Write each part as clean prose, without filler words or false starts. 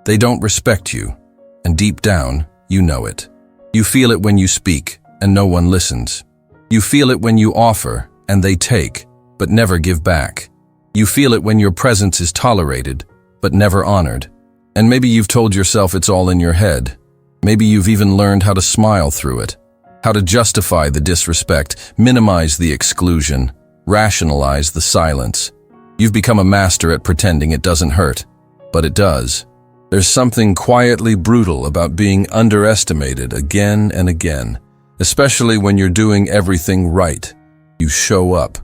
They don't respect you, and deep down, you know it. You feel it when you speak, and no one listens. You feel it when you offer, and they take, but never give back. You feel it when your presence is tolerated, but never honored. And maybe you've told yourself it's all in your head. Maybe you've even learned how to smile through it, how to justify the disrespect, minimize the exclusion, rationalize the silence. You've become a master at pretending it doesn't hurt, but it does. There's something quietly brutal about being underestimated again and again, especially when you're doing everything right. You show up.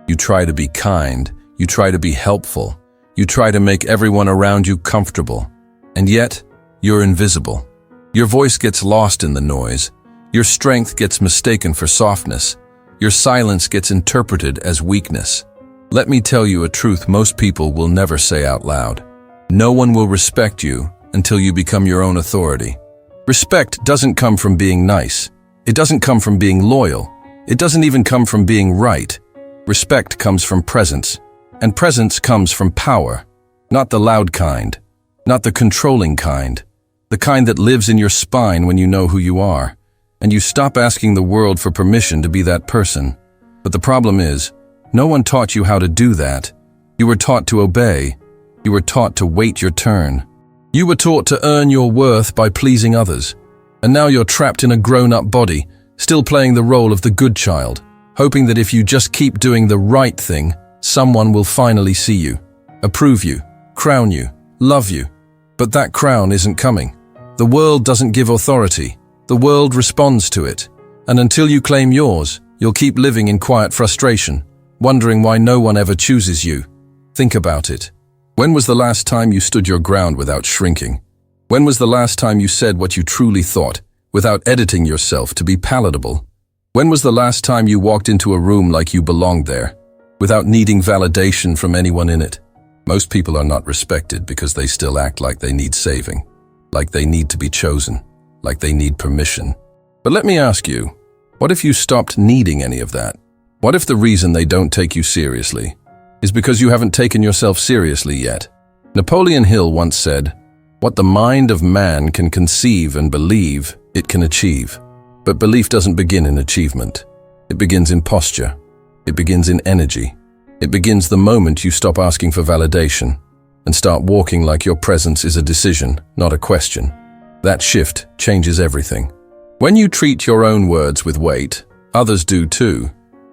You try to be kind. You try to be helpful. You try to make everyone around you comfortable. And yet, you're invisible. Your voice gets lost in the noise. Your strength gets mistaken for softness. Your silence gets interpreted as weakness. Let me tell you a truth most people will never say out loud. No one will respect you until you become your own authority. Respect doesn't come from being nice. It doesn't come from being loyal. It doesn't even come from being right. Respect comes from presence, and presence comes from power. Not the loud kind, not the controlling kind, the kind that lives in your spine when you know who you are, and you stop asking the world for permission to be that person. But the problem is, no one taught you how to do that. You were taught to obey. You were taught to wait your turn. You were taught to earn your worth by pleasing others. And now you're trapped in a grown-up body, still playing the role of the good child, hoping that if you just keep doing the right thing, someone will finally see you, approve you, crown you, love you. But that crown isn't coming. The world doesn't give authority. The world responds to it. And until you claim yours, you'll keep living in quiet frustration, wondering why no one ever chooses you. Think about it. When was the last time you stood your ground without shrinking? When was the last time you said what you truly thought, without editing yourself to be palatable? When was the last time you walked into a room like you belonged there, without needing validation from anyone in it? Most people are not respected because they still act like they need saving, like they need to be chosen, like they need permission. But let me ask you, what if you stopped needing any of that? What if the reason they don't take you seriously is because you haven't taken yourself seriously yet? Napoleon Hill once said, "What the mind of man can conceive and believe, it can achieve." But belief doesn't begin in achievement. It begins in posture. It begins in energy. It begins the moment you stop asking for validation and start walking like your presence is a decision, not a question. That shift changes everything. When you treat your own words with weight, others do too.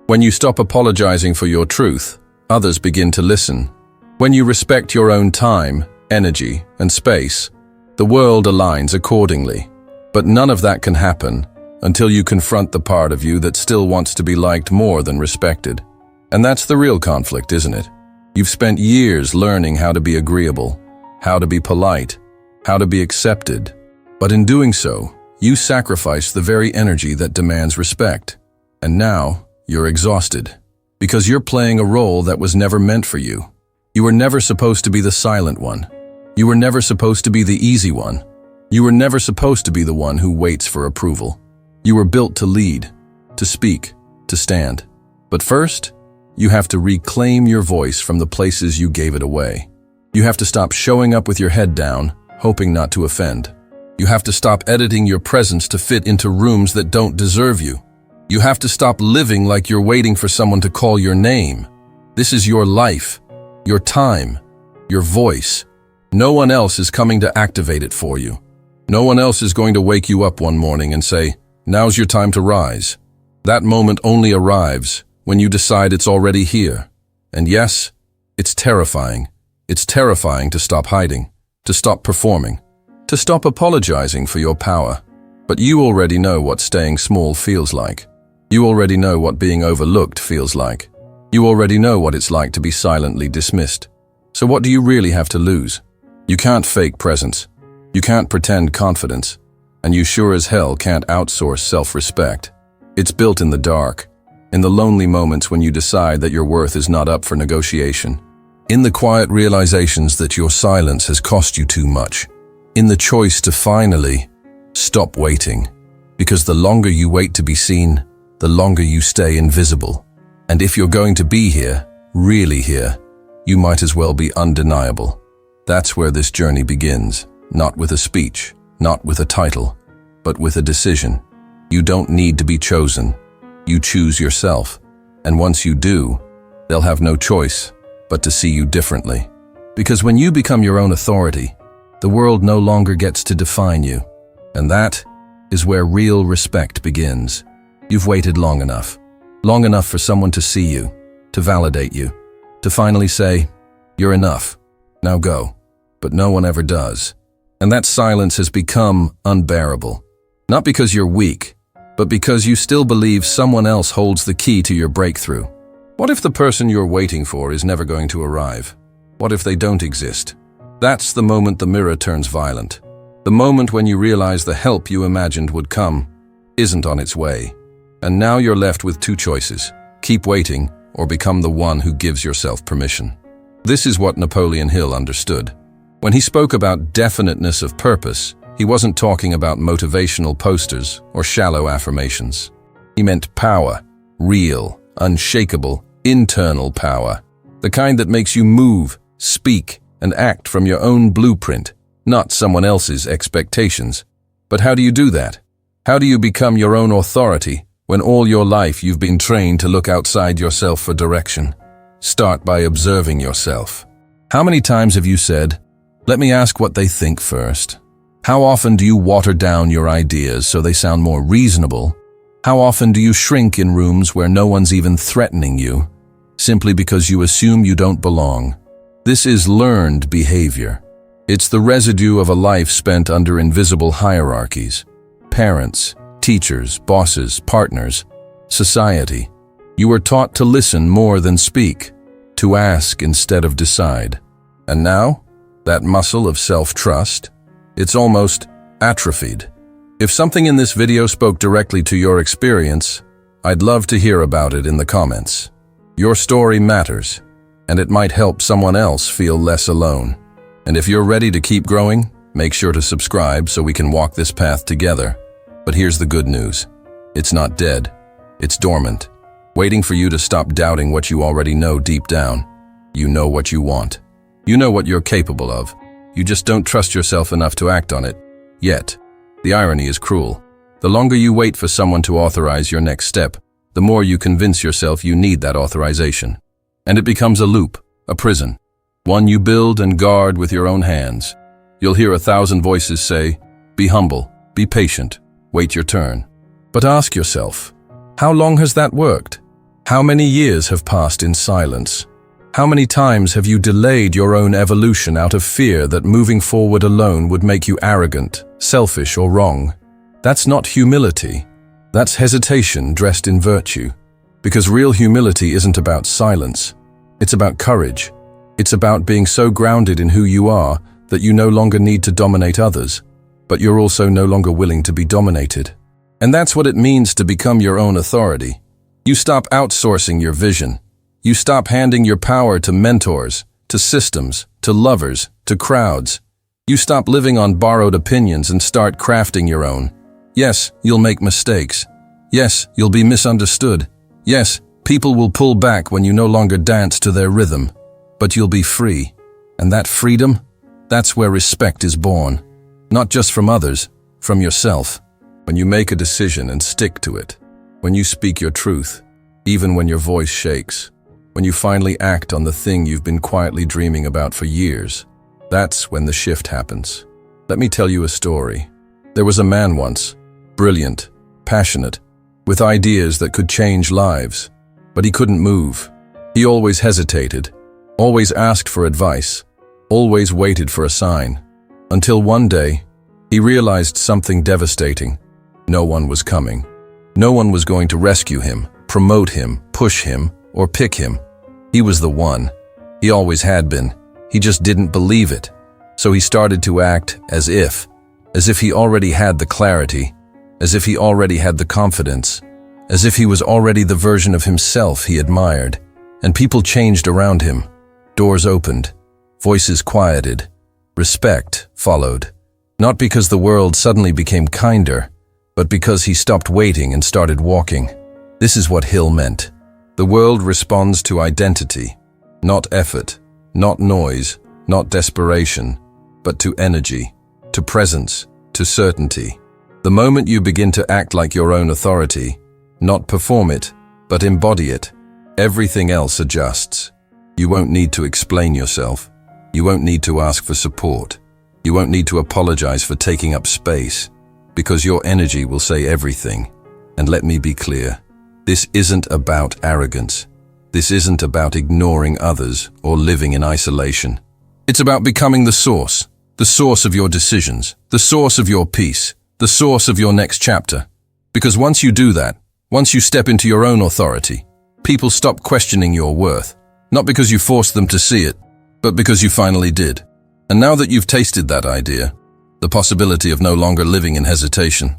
When you stop apologizing for your truth, others begin to listen. When you respect your own time, energy, and space, the world aligns accordingly. But none of that can happen until you confront the part of you that still wants to be liked more than respected. And that's the real conflict, isn't it? You've spent years learning how to be agreeable, how to be polite, how to be accepted. But in doing so, you sacrifice the very energy that demands respect. And now, you're exhausted, because you're playing a role that was never meant for you. You were never supposed to be the silent one. You were never supposed to be the easy one. You were never supposed to be the one who waits for approval. You were built to lead, to speak, to stand. But first, you have to reclaim your voice from the places you gave it away. You have to stop showing up with your head down, hoping not to offend. You have to stop editing your presence to fit into rooms that don't deserve you. You have to stop living like you're waiting for someone to call your name. This is your life, your time, your voice. No one else is coming to activate it for you. No one else is going to wake you up one morning and say, "Now's your time to rise." That moment only arrives when you decide it's already here. And yes, it's terrifying. It's terrifying to stop hiding, to stop performing, to stop apologizing for your power. But you already know what staying small feels like. You already know what being overlooked feels like. You already know what it's like to be silently dismissed. So what do you really have to lose? You can't fake presence. You can't pretend confidence. And you sure as hell can't outsource self-respect. It's built in the dark, in the lonely moments when you decide that your worth is not up for negotiation, in the quiet realizations that your silence has cost you too much, in the choice to finally stop waiting. Because the longer you wait to be seen, the longer you stay invisible. And if you're going to be here, really here, you might as well be undeniable. That's where this journey begins, not with a speech, not with a title, but with a decision. You don't need to be chosen. You choose yourself. And once you do, they'll have no choice but to see you differently. Because when you become your own authority, the world no longer gets to define you. And that is where real respect begins. You've waited long enough for someone to see you, to validate you, to finally say, "You're enough, now go." But no one ever does. And that silence has become unbearable. Not because you're weak, but because you still believe someone else holds the key to your breakthrough. What if the person you're waiting for is never going to arrive? What if they don't exist? That's the moment the mirror turns violent. The moment when you realize the help you imagined would come isn't on its way. And now you're left with two choices: keep waiting or become the one who gives yourself permission. This is what Napoleon Hill understood. When he spoke about definiteness of purpose, he wasn't talking about motivational posters or shallow affirmations. He meant power, real, unshakable, internal power. The kind that makes you move, speak, and act from your own blueprint, not someone else's expectations. But how do you do that? How do you become your own authority when all your life you've been trained to look outside yourself for direction? Start by observing yourself. How many times have you said, "Let me ask what they think first"? How often do you water down your ideas so they sound more reasonable? How often do you shrink in rooms where no one's even threatening you, simply because you assume you don't belong? This is learned behavior. It's the residue of a life spent under invisible hierarchies. Parents, teachers, bosses, partners, society. You were taught to listen more than speak, to ask instead of decide. And now, that muscle of self-trust, it's almost atrophied. If something in this video spoke directly to your experience, I'd love to hear about it in the comments. Your story matters, and it might help someone else feel less alone. And if you're ready to keep growing, make sure to subscribe so we can walk this path together. But here's the good news. It's not dead. It's dormant, waiting for you to stop doubting what you already know deep down. You know what you want. You know what you're capable of. You just don't trust yourself enough to act on it, yet. The irony is cruel. The longer you wait for someone to authorize your next step, the more you convince yourself you need that authorization. And it becomes a loop, a prison, one you build and guard with your own hands. You'll hear 1,000 voices say, "Be humble, be patient, wait your turn." But ask yourself, how long has that worked? How many years have passed in silence? How many times have you delayed your own evolution out of fear that moving forward alone would make you arrogant, selfish, or wrong? That's not humility. That's hesitation dressed in virtue. Because real humility isn't about silence. It's about courage. It's about being so grounded in who you are that you no longer need to dominate others, but you're also no longer willing to be dominated. And that's what it means to become your own authority. You stop outsourcing your vision. You stop handing your power to mentors, to systems, to lovers, to crowds. You stop living on borrowed opinions and start crafting your own. Yes, you'll make mistakes. Yes, you'll be misunderstood. Yes, people will pull back when you no longer dance to their rhythm. But you'll be free. And that freedom, that's where respect is born. Not just from others, from yourself. When you make a decision and stick to it. When you speak your truth, even when your voice shakes. When you finally act on the thing you've been quietly dreaming about for years, that's when the shift happens. Let me tell you a story. There was a man once, brilliant, passionate, with ideas that could change lives, but he couldn't move. He always hesitated, always asked for advice, always waited for a sign, until one day, he realized something devastating. No one was coming. No one was going to rescue him, promote him, push him, or pick him. He was the one. He always had been. He just didn't believe it. So he started to act as if he already had the clarity, as if he already had the confidence, as if he was already the version of himself he admired. And people changed around him. Doors opened. Voices quieted. Respect followed. Not because the world suddenly became kinder, but because he stopped waiting and started walking. This is what Hill meant. The world responds to identity, not effort, not noise, not desperation, but to energy. to presence, to certainty. The moment you begin to act like your own authority, not perform it, but embody it, everything else adjusts. You won't need to explain yourself. You won't need to ask for support. You won't need to apologize for taking up space, because your energy will say everything. And let me be clear, this isn't about arrogance. This isn't about ignoring others or living in isolation. It's about becoming the source of your decisions, the source of your peace, the source of your next chapter. Because once you do that, once you step into your own authority, people stop questioning your worth, not because you forced them to see it, but because you finally did. And now that you've tasted that idea, the possibility of no longer living in hesitation,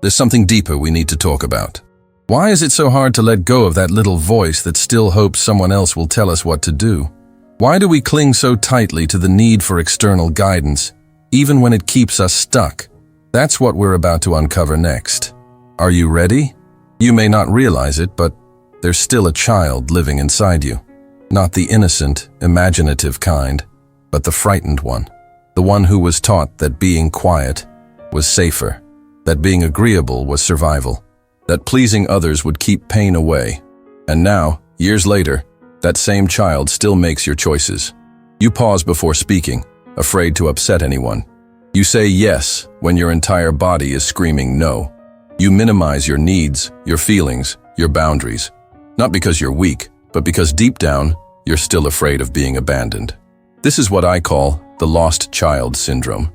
there's something deeper we need to talk about. Why is it so hard to let go of that little voice that still hopes someone else will tell us what to do? Why do we cling so tightly to the need for external guidance, even when it keeps us stuck? That's what we're about to uncover next. Are you ready? You may not realize it, but there's still a child living inside you. Not the innocent, imaginative kind, but the frightened one. The one who was taught that being quiet was safer, that being agreeable was survival, that pleasing others would keep pain away. And now, years later, that same child still makes your choices. You pause before speaking, afraid to upset anyone. You say yes when your entire body is screaming no. You minimize your needs, your feelings, your boundaries. Not because you're weak, but because deep down, you're still afraid of being abandoned. This is what I call the lost child syndrome,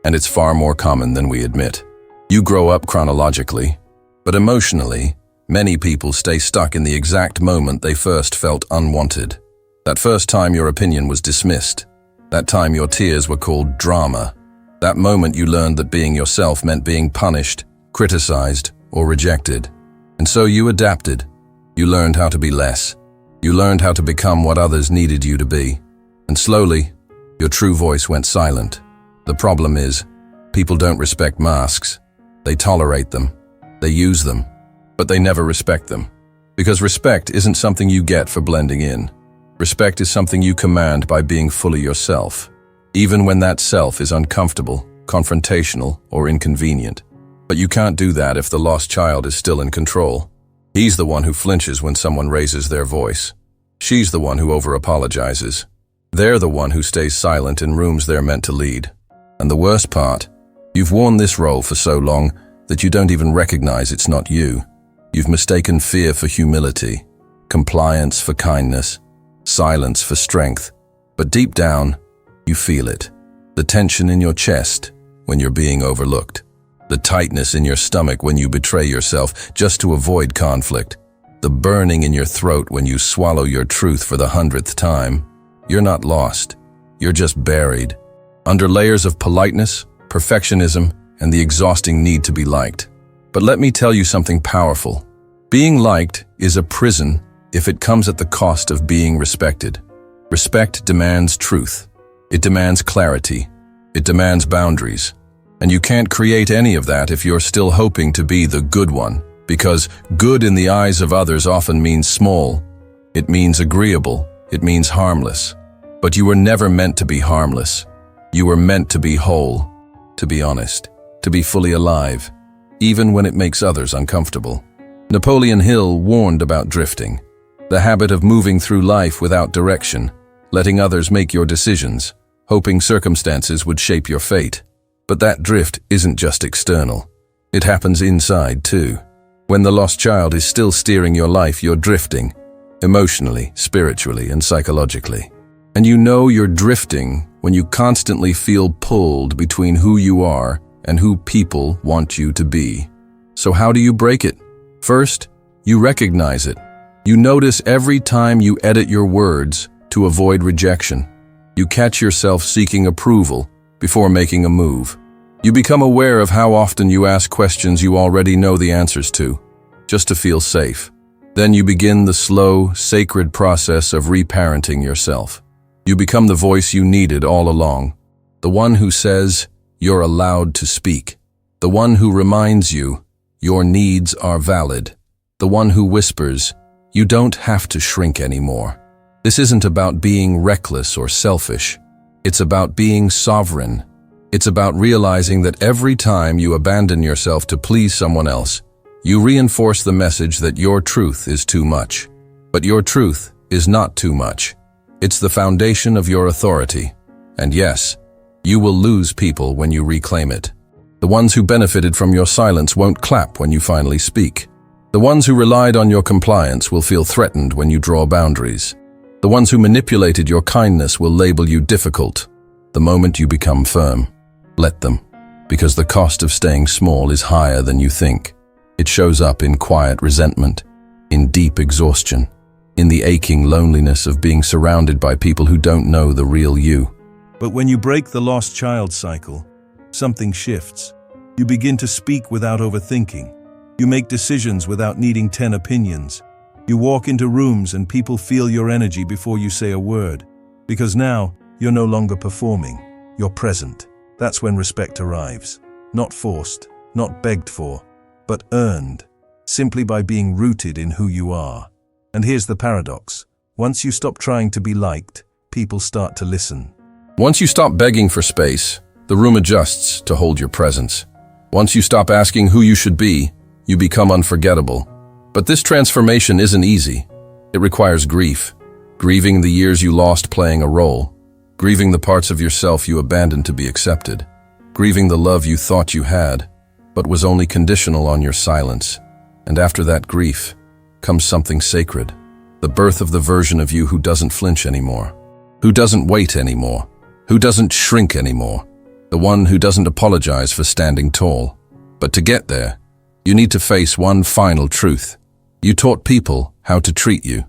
and it's far more common than we admit. You grow up chronologically, but emotionally, many people stay stuck in the exact moment they first felt unwanted. That first time your opinion was dismissed. That time your tears were called drama. That moment you learned that being yourself meant being punished, criticized, or rejected. And so you adapted. You learned how to be less. You learned how to become what others needed you to be. And slowly, your true voice went silent. The problem is, people don't respect masks. They tolerate them. They use them. But they never respect them. Because respect isn't something you get for blending in. Respect is something you command by being fully yourself, even when that self is uncomfortable, confrontational, or inconvenient. But you can't do that if the lost child is still in control. He's the one who flinches when someone raises their voice. She's the one who over-apologizes. They're the one who stays silent in rooms they're meant to lead. And the worst part, you've worn this role for so long that you don't even recognize it's not you. You've mistaken fear for humility, compliance for kindness, silence for strength. But deep down, you feel it. The tension in your chest when you're being overlooked. The tightness in your stomach when you betray yourself just to avoid conflict. The burning in your throat when you swallow your truth for the 100th time. You're not lost. You're just buried. Under layers of politeness, perfectionism, and the exhausting need to be liked. But let me tell you something powerful. Being liked is a prison if it comes at the cost of being respected. Respect demands truth. It demands clarity. It demands boundaries. And you can't create any of that if you're still hoping to be the good one, because good in the eyes of others often means small. It means agreeable. It means harmless. But you were never meant to be harmless. You were meant to be whole, to be honest, to be fully alive, even when it makes others uncomfortable. Napoleon Hill warned about drifting, the habit of moving through life without direction, letting others make your decisions, hoping circumstances would shape your fate. But that drift isn't just external. It happens inside too. When the lost child is still steering your life, you're drifting, emotionally, spiritually, and psychologically. And you know you're drifting when you constantly feel pulled between who you are and who people want you to be. So how do you break it? First, you recognize it. You notice every time you edit your words to avoid rejection. You catch yourself seeking approval before making a move. You become aware of how often you ask questions you already know the answers to, just to feel safe. Then you begin the slow, sacred process of reparenting yourself. You become the voice you needed all along, the one who says you're allowed to speak, the one who reminds you your needs are valid, the one who whispers you don't have to shrink anymore. This isn't about being reckless or selfish. It's about being sovereign. It's about realizing that every time you abandon yourself to please someone else, you reinforce the message that your truth is too much. But your truth is not too much. It's the foundation of your authority. And yes, you will lose people when you reclaim it. The ones who benefited from your silence won't clap when you finally speak. The ones who relied on your compliance will feel threatened when you draw boundaries. The ones who manipulated your kindness will label you difficult. The moment you become firm, let them, because the cost of staying small is higher than you think. It shows up in quiet resentment, in deep exhaustion, in the aching loneliness of being surrounded by people who don't know the real you. But when you break the lost child cycle, something shifts. You begin to speak without overthinking. You make decisions without needing 10 opinions. You walk into rooms and people feel your energy before you say a word. Because now, you're no longer performing. You're present. That's when respect arrives. Not forced, not begged for, but earned, simply by being rooted in who you are. And here's the paradox. Once you stop trying to be liked, people start to listen. Once you stop begging for space, the room adjusts to hold your presence. Once you stop asking who you should be, you become unforgettable. But this transformation isn't easy. It requires grief. Grieving the years you lost playing a role. Grieving the parts of yourself you abandoned to be accepted. Grieving the love you thought you had, but was only conditional on your silence. And after that grief comes something sacred. The birth of the version of you who doesn't flinch anymore. Who doesn't wait anymore. Who doesn't shrink anymore. The one who doesn't apologize for standing tall. But to get there, you need to face one final truth. You taught people how to treat you,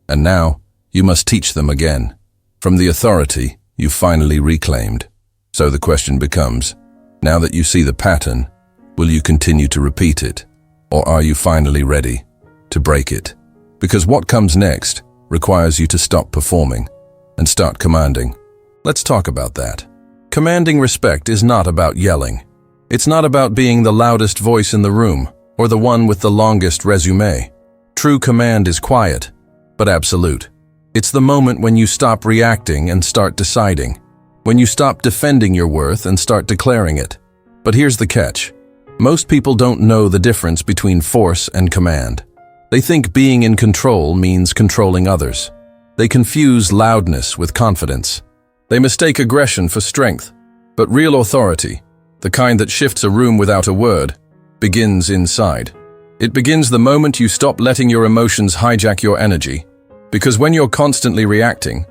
and now you must teach them again. From the authority you finally reclaimed. So the question becomes, now that you see the pattern, will you continue to repeat it? Or are you finally ready to break it? Because what comes next requires you to stop performing and start commanding. Let's talk about that. Commanding respect is not about yelling. It's not about being the loudest voice in the room or the one with the longest resume. True command is quiet, but absolute. It's the moment when you stop reacting and start deciding. When you stop defending your worth and start declaring it. But here's the catch. Most people don't know the difference between force and command. They think being in control means controlling others. They confuse loudness with confidence. They mistake aggression for strength. But real authority, the kind that shifts a room without a word, begins inside. It begins the moment you stop letting your emotions hijack your energy. Because when you're constantly reacting,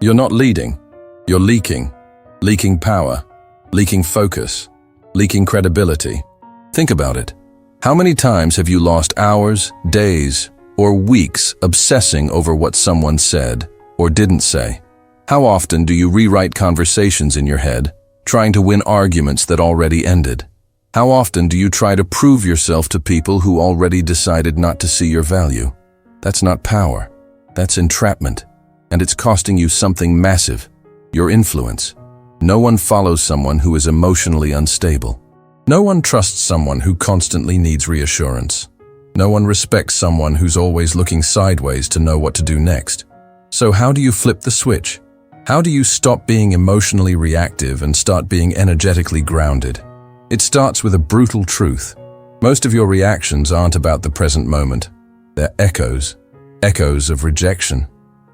you're not leading, you're leaking. Leaking power, leaking focus, leaking credibility. Think about it. How many times have you lost hours, days, or weeks obsessing over what someone said or didn't say? How often do you rewrite conversations in your head, trying to win arguments that already ended? How often do you try to prove yourself to people who already decided not to see your value? That's not power. That's entrapment. And it's costing you something massive, your influence. No one follows someone who is emotionally unstable. No one trusts someone who constantly needs reassurance. No one respects someone who's always looking sideways to know what to do next. So how do you flip the switch? How do you stop being emotionally reactive and start being energetically grounded? It starts with a brutal truth. Most of your reactions aren't about the present moment. They're echoes. Echoes of rejection.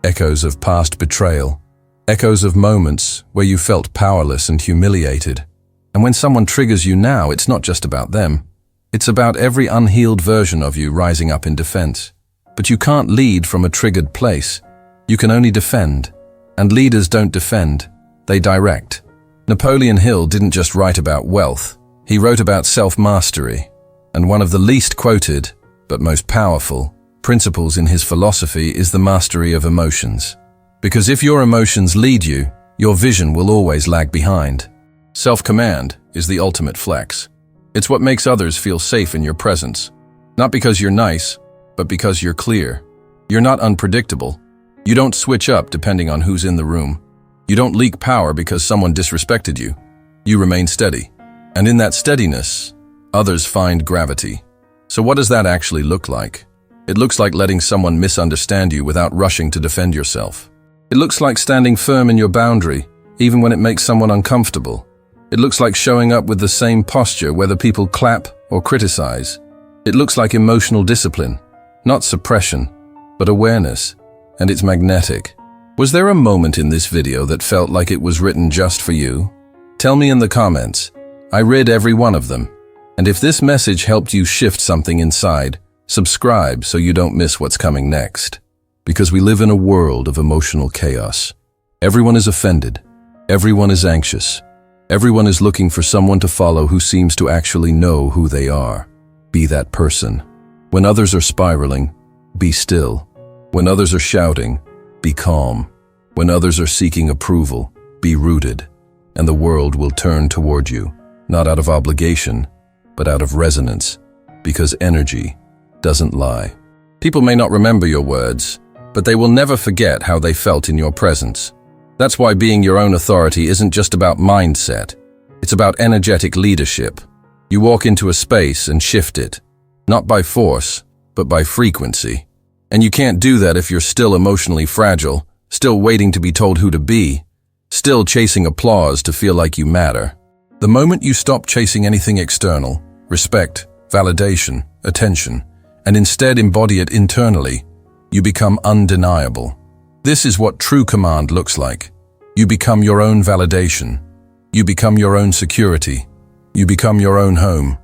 Echoes of past betrayal. Echoes of moments where you felt powerless and humiliated. And when someone triggers you now, it's not just about them. It's about every unhealed version of you rising up in defense. But you can't lead from a triggered place. You can only defend. And leaders don't defend, they direct. Napoleon Hill didn't just write about wealth. He wrote about self-mastery. And one of the least quoted, but most powerful, principles in his philosophy is the mastery of emotions. Because if your emotions lead you, your vision will always lag behind. Self-command is the ultimate flex. It's what makes others feel safe in your presence. Not because you're nice, but because you're clear. You're not unpredictable. You don't switch up depending on who's in the room. You don't leak power because someone disrespected you. You remain steady. And in that steadiness, others find gravity. So what does that actually look like? It looks like letting someone misunderstand you without rushing to defend yourself. It looks like standing firm in your boundary, even when it makes someone uncomfortable. It looks like showing up with the same posture whether people clap or criticize. It looks like emotional discipline, not suppression, but awareness, and it's magnetic. Was there a moment in this video that felt like it was written just for you? Tell me in the comments. I read every one of them. And if this message helped you shift something inside, subscribe so you don't miss what's coming next. Because we live in a world of emotional chaos. Everyone is offended. Everyone is anxious. Everyone is looking for someone to follow who seems to actually know who they are. Be that person. When others are spiraling, be still. When others are shouting, be calm. When others are seeking approval, be rooted. And the world will turn toward you, not out of obligation, but out of resonance, because energy doesn't lie. People may not remember your words, but they will never forget how they felt in your presence. That's why being your own authority isn't just about mindset. It's about energetic leadership. You walk into a space and shift it, not by force, but by frequency. And you can't do that if you're still emotionally fragile, still waiting to be told who to be, still chasing applause to feel like you matter. The moment you stop chasing anything external, respect, validation, attention, and instead embody it internally, you become undeniable. This is what true command looks like. You become your own validation. You become your own security. You become your own home.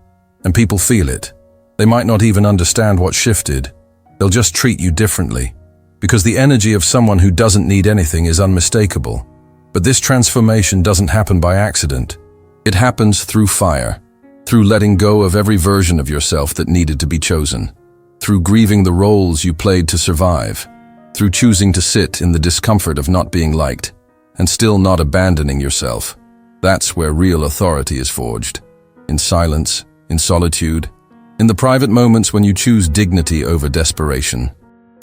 And people feel it. They might not even understand what shifted. They'll just treat you differently. Because the energy of someone who doesn't need anything is unmistakable. But this transformation doesn't happen by accident. It happens through fire. Through letting go of every version of yourself that needed to be chosen. Through grieving the roles you played to survive. Through choosing to sit in the discomfort of not being liked, and still not abandoning yourself. That's where real authority is forged. In silence, in solitude, in the private moments when you choose dignity over desperation.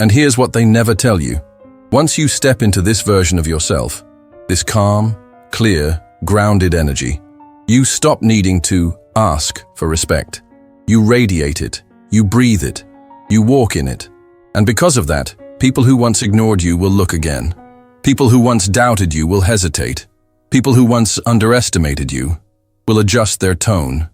And here's what they never tell you. Once you step into this version of yourself, this calm, clear, grounded energy, you stop needing to ask for respect. You radiate it, you breathe it, you walk in it. And because of that, people who once ignored you will look again. People who once doubted you will hesitate. People who once underestimated you will adjust their tone.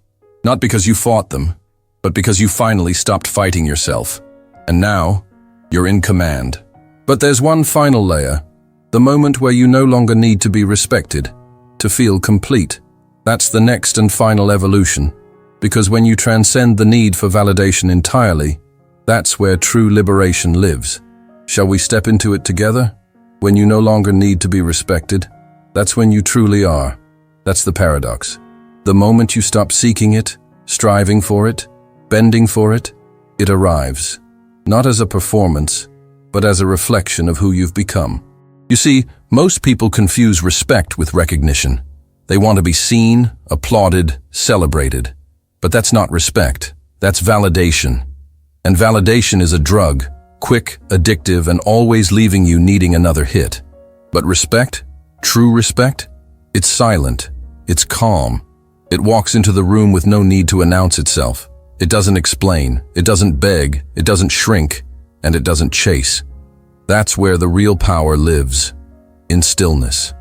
Not because you fought them, but because you finally stopped fighting yourself. And now, you're in command. But there's one final layer. The moment where you no longer need to be respected, to feel complete. That's the next and final evolution. Because when you transcend the need for validation entirely, that's where true liberation lives. Shall we step into it together? When you no longer need to be respected, that's when you truly are. That's the paradox. The moment you stop seeking it, striving for it, bending for it, it arrives. Not as a performance, but as a reflection of who you've become. You see, most people confuse respect with recognition. They want to be seen, applauded, celebrated. But that's not respect. That's validation. And validation is a drug, quick, addictive, and always leaving you needing another hit. But respect, true respect, it's silent, it's calm. It walks into the room with no need to announce itself. It doesn't explain, it doesn't beg, it doesn't shrink, and it doesn't chase. That's where the real power lives, in stillness.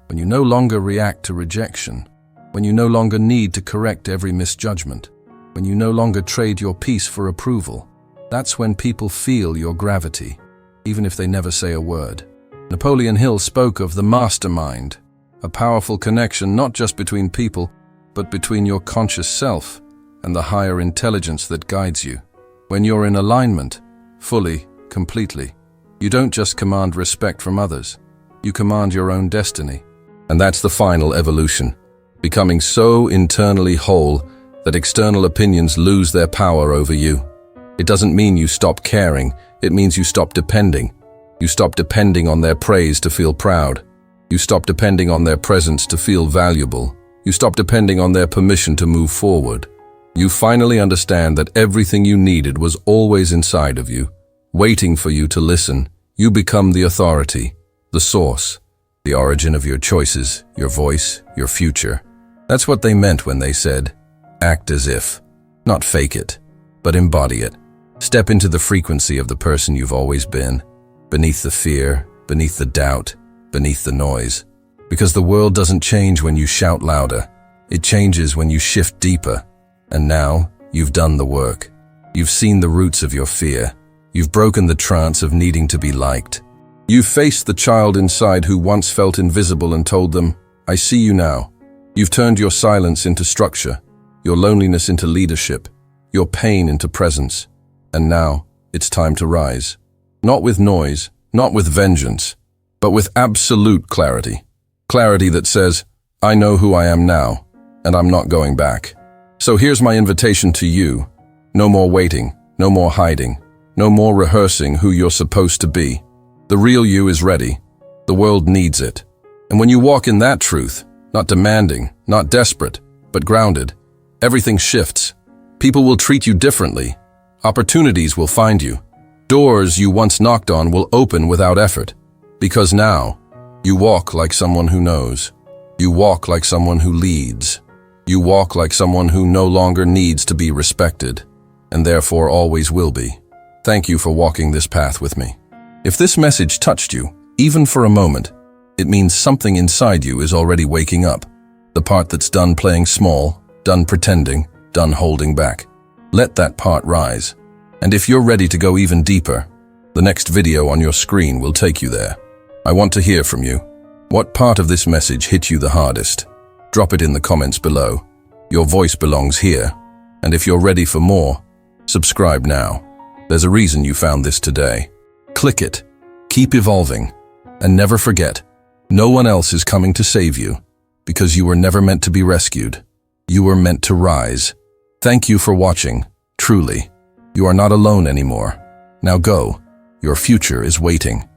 When you no longer react to rejection, when you no longer need to correct every misjudgment, when you no longer trade your peace for approval, that's when people feel your gravity, even if they never say a word. Napoleon Hill spoke of the mastermind, a powerful connection not just between people, but between your conscious self and the higher intelligence that guides you. When you're in alignment, fully, completely, you don't just command respect from others, you command your own destiny. And that's the final evolution, becoming so internally whole that external opinions lose their power over you. It doesn't mean you stop caring, it means you stop depending. You stop depending on their praise to feel proud. You stop depending on their presence to feel valuable. You stop depending on their permission to move forward. You finally understand that everything you needed was always inside of you, waiting for you to listen. You become the authority, the source, the origin of your choices, your voice, your future. That's what they meant when they said, act as if. Not fake it, but embody it. Step into the frequency of the person you've always been, beneath the fear, beneath the doubt, beneath the noise. Because the world doesn't change when you shout louder. It changes when you shift deeper. And now, you've done the work. You've seen the roots of your fear. You've broken the trance of needing to be liked. You've faced the child inside who once felt invisible and told them, "I see you now." You've turned your silence into structure, your loneliness into leadership, your pain into presence. And now, it's time to rise. Not with noise, not with vengeance, but with absolute clarity. Clarity that says, "I know who I am now, and I'm not going back." So here's my invitation to you. No more waiting, no more hiding, no more rehearsing who you're supposed to be. The real you is ready. The world needs it. And when you walk in that truth, not demanding, not desperate, but grounded, everything shifts. People will treat you differently. Opportunities will find you. Doors you once knocked on will open without effort. Because now, you walk like someone who knows. You walk like someone who leads. You walk like someone who no longer needs to be respected, and therefore always will be. Thank you for walking this path with me. If this message touched you, even for a moment, it means something inside you is already waking up. The part that's done playing small, done pretending, done holding back. Let that part rise. And if you're ready to go even deeper, the next video on your screen will take you there. I want to hear from you. What part of this message hit you the hardest? Drop it in the comments below. Your voice belongs here. And if you're ready for more, subscribe now. There's a reason you found this today. Click it. Keep evolving. And never forget, no one else is coming to save you, because you were never meant to be rescued. You were meant to rise. Thank you for watching, truly. You are not alone anymore. Now go. Your future is waiting.